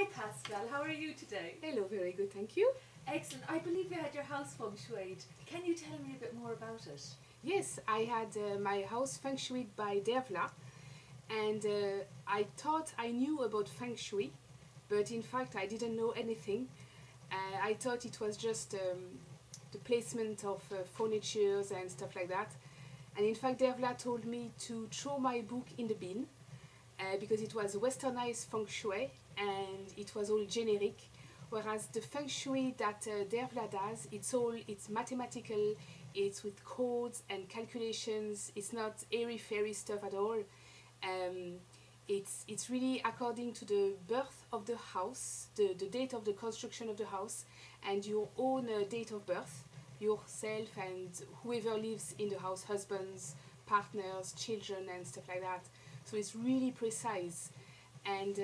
Hi Pascal, how are you today? Hello, very good, thank you. Excellent. I believe you had your house feng shuied. Can you tell me a bit more about it? Yes, I had my house feng shui by Dervla, and I thought I knew about feng shui, but in fact I didn't know anything. I thought it was just the placement of furnitures and stuff like that. And in fact Dervla told me to throw my book in the bin because it was westernized feng shui and it was all generic. Whereas the feng shui that Dervla does, it's mathematical, it's with codes and calculations, it's not airy-fairy stuff at all. It's really according to the birth of the house, the date of the construction of the house, and your own date of birth, yourself and whoever lives in the house, husbands, partners, children and stuff like that. So it's really precise. And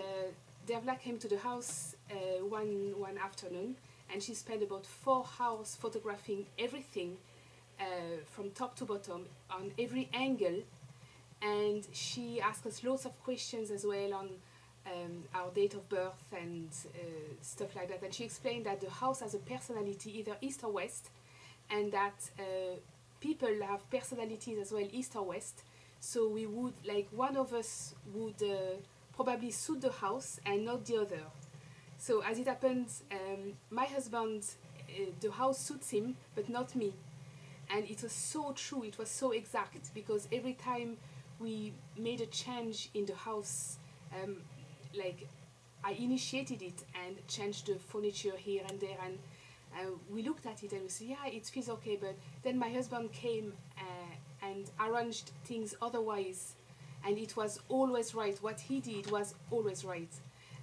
Dervla came to the house one afternoon, and she spent about 4 hours photographing everything from top to bottom on every angle, and she asked us lots of questions as well on our date of birth and stuff like that. And she explained that the house has a personality, either east or west, and that people have personalities as well, east or west. So we would, like, one of us would probably suit the house and not the other. So as it happens, my husband, the house suits him, but not me. And it was so true, it was so exact, because every time we made a change in the house, like I initiated it and changed the furniture here and there, and we looked at it and we said, yeah, it feels okay, but then my husband came and arranged things otherwise, and it was always right. What he did was always right.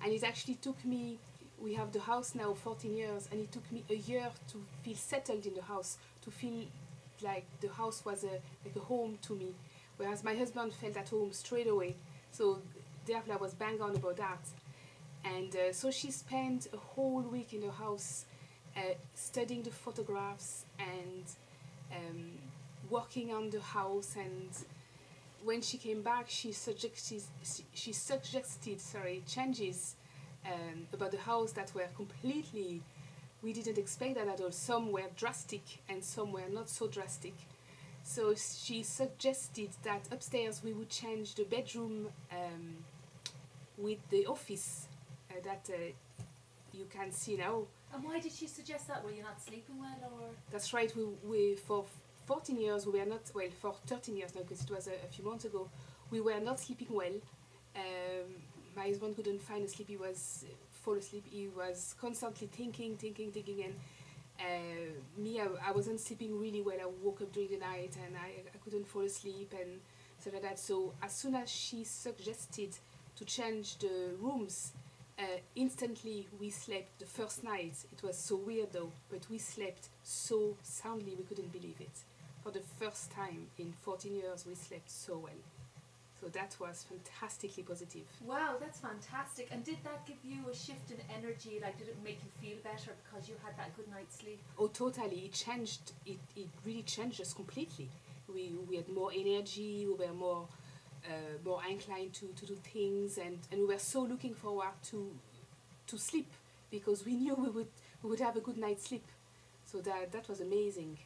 And it actually took me, we have the house now 14 years, and it took me a year to feel settled in the house, to feel like the house was like a home to me, whereas my husband felt at home straight away. So Dervla was bang on about that. And so she spent a whole week in the house studying the photographs and working on the house. And when she came back, she suggested changes about the house that were completely, we didn't expect that at all. Some were drastic and some were not so drastic. So she suggested that upstairs we would change the bedroom with the office that you can see now. And why did she suggest that? Were you not sleeping well, or? That's right, we for 14 years we were not, well, for 13 years now, because it was a few months ago, we were not sleeping well. My husband couldn't find a sleep, he was fall asleep, he was constantly thinking, and me, I wasn't sleeping really well. I woke up during the night and I couldn't fall asleep and stuff like that. So as soon as she suggested to change the rooms, instantly we slept the first night. It was so weird though, but we slept so soundly we couldn't believe it. For the first time in 14 years we slept so well. So that was fantastically positive. Wow, that's fantastic. And did that give you a shift in energy? Like, did it make you feel better because you had that good night's sleep? Oh, totally. It changed. It really changed us completely. We had more energy. We were more inclined to do things, and we were so looking forward to sleep, because we knew we would have a good night's sleep. So that was amazing.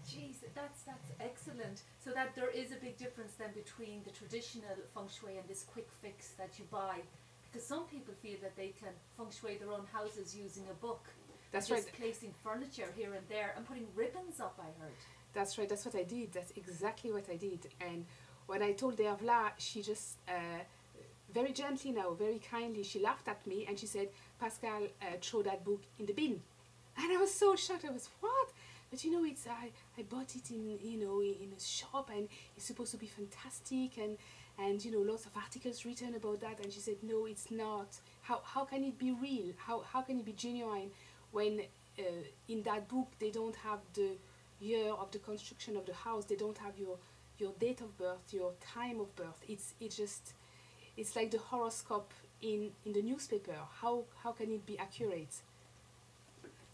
Jeez, that's excellent. So that there is a big difference then between the traditional feng shui and this quick fix that you buy, because some people feel that they can feng shui their own houses using a book. That's just right. Placing furniture here and there and putting ribbons up, I heard. That's right. That's what I did. That's exactly what I did. And when I told Dervla, she just very gently now, very kindly, she laughed at me and she said, Pascal, throw that book in the bin. And I was so shocked. I was, what? But you know, it's I bought it in a shop, and it's supposed to be fantastic, and you know, lots of articles written about that. And she said, no, it's not. How can it be real? How can it be genuine when in that book they don't have the year of the construction of the house, they don't have your date of birth, your time of birth. It's like the horoscope in the newspaper. How can it be accurate?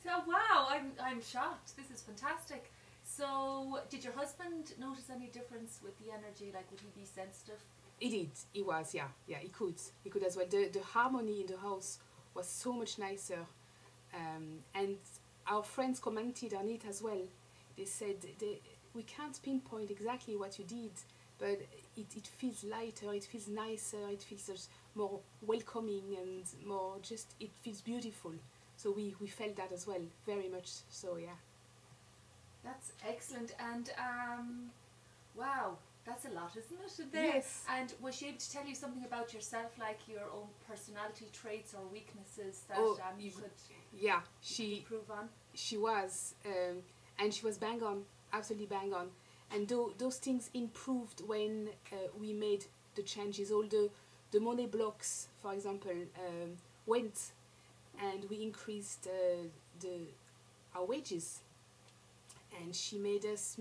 So wow, I'm shocked. This is fantastic. So did your husband notice any difference with the energy? Like, would he be sensitive? He did. He was, yeah. He could as well. The harmony in the house was so much nicer. And our friends commented on it as well. They said we can't pinpoint exactly what you did, but it feels lighter, it feels nicer, it feels just more welcoming and more just, it feels beautiful. So we felt that as well, very much so, yeah. That's excellent. And wow, that's a lot, isn't it? There. Yes. And was she able to tell you something about yourself, like your own personality traits or weaknesses that you could yeah, improve on? She was, and she was bang on, absolutely bang on. And those things improved when we made the changes. All the money blocks, for example, went, and we increased our wages. And she made us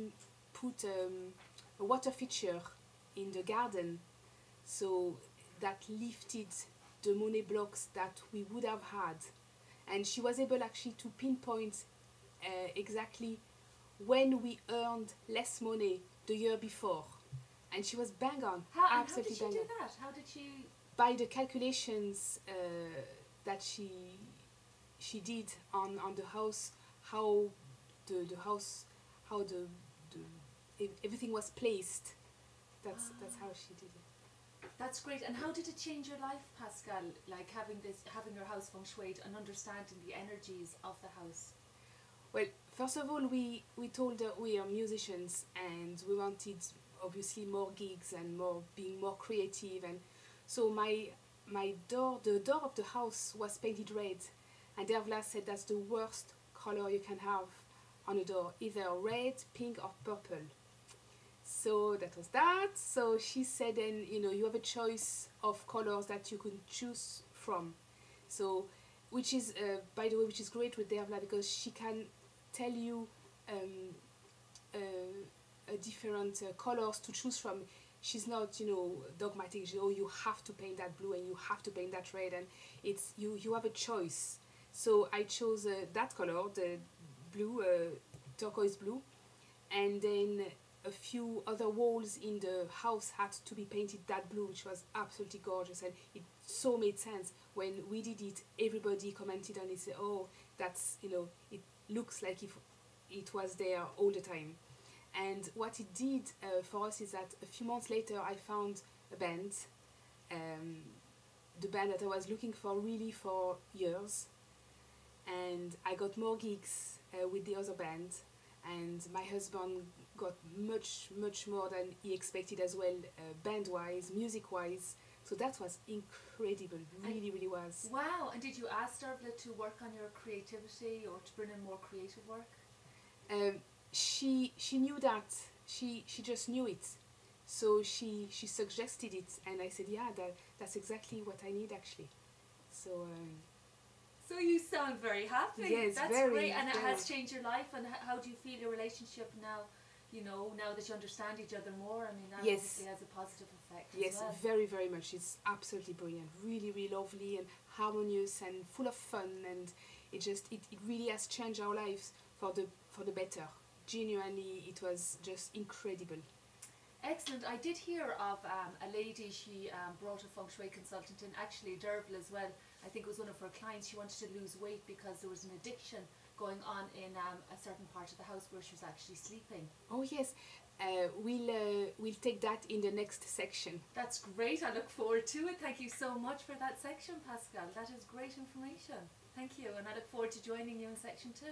put a water feature in the garden, so that lifted the money blocks that we would have had. And she was able actually to pinpoint exactly when we earned less money the year before. And she was bang on, absolutely bang on. How did she do that? How did she? By the calculations that she did on the house, how the house, how everything was placed. That's how she did it. That's great. And how did it change your life, Pascal? Like having your house feng shuied and understanding the energies of the house. Well, first of all, we told her we are musicians and we wanted obviously more gigs and being more creative. And so the door of the house was painted red, and Dervla said that's the worst color you can have on a door, either red, pink or purple. So that was that. So she said, then you have a choice of colors that you can choose from. So which is by the way, which is great with Dervla, because she can tell you different colors to choose from. She's not dogmatic. You have to paint that blue and you have to paint that red, and it's you have a choice. So I chose that color, the blue, turquoise blue, and then a few other walls in the house had to be painted that blue, which was absolutely gorgeous, and it so made sense. When we did it, everybody commented on it, said, oh, that's, it looks like if it was there all the time. And what it did for us is that a few months later I found a band, the band that I was looking for really for years, and I got more gigs with the other band, and my husband got much more than he expected as well, band wise, music wise. So that was incredible, really was. Wow. And did you ask Dervla to work on your creativity or to bring in more creative work? She knew that, she just knew it, so she suggested it, and I said, yeah, that's exactly what I need actually. So so you sound very happy. Yes, that's very, great. And very. It has changed your life. And how do you feel your relationship now? Now that you understand each other more, I mean, that yes, obviously has a positive effect yes, as well. very much. It's absolutely brilliant, really lovely and harmonious and full of fun, and it really has changed our lives for the better. Genuinely, it was just incredible. Excellent. I did hear of a lady, she brought a feng shui consultant in, actually Dervla as well. I think it was one of her clients. She wanted to lose weight because there was an addiction going on in a certain part of the house where she was actually sleeping. Oh yes, we'll take that in the next section. That's great. I look forward to it. Thank you so much for that section, Pascal. That is great information. Thank you, and I look forward to joining you in section 2.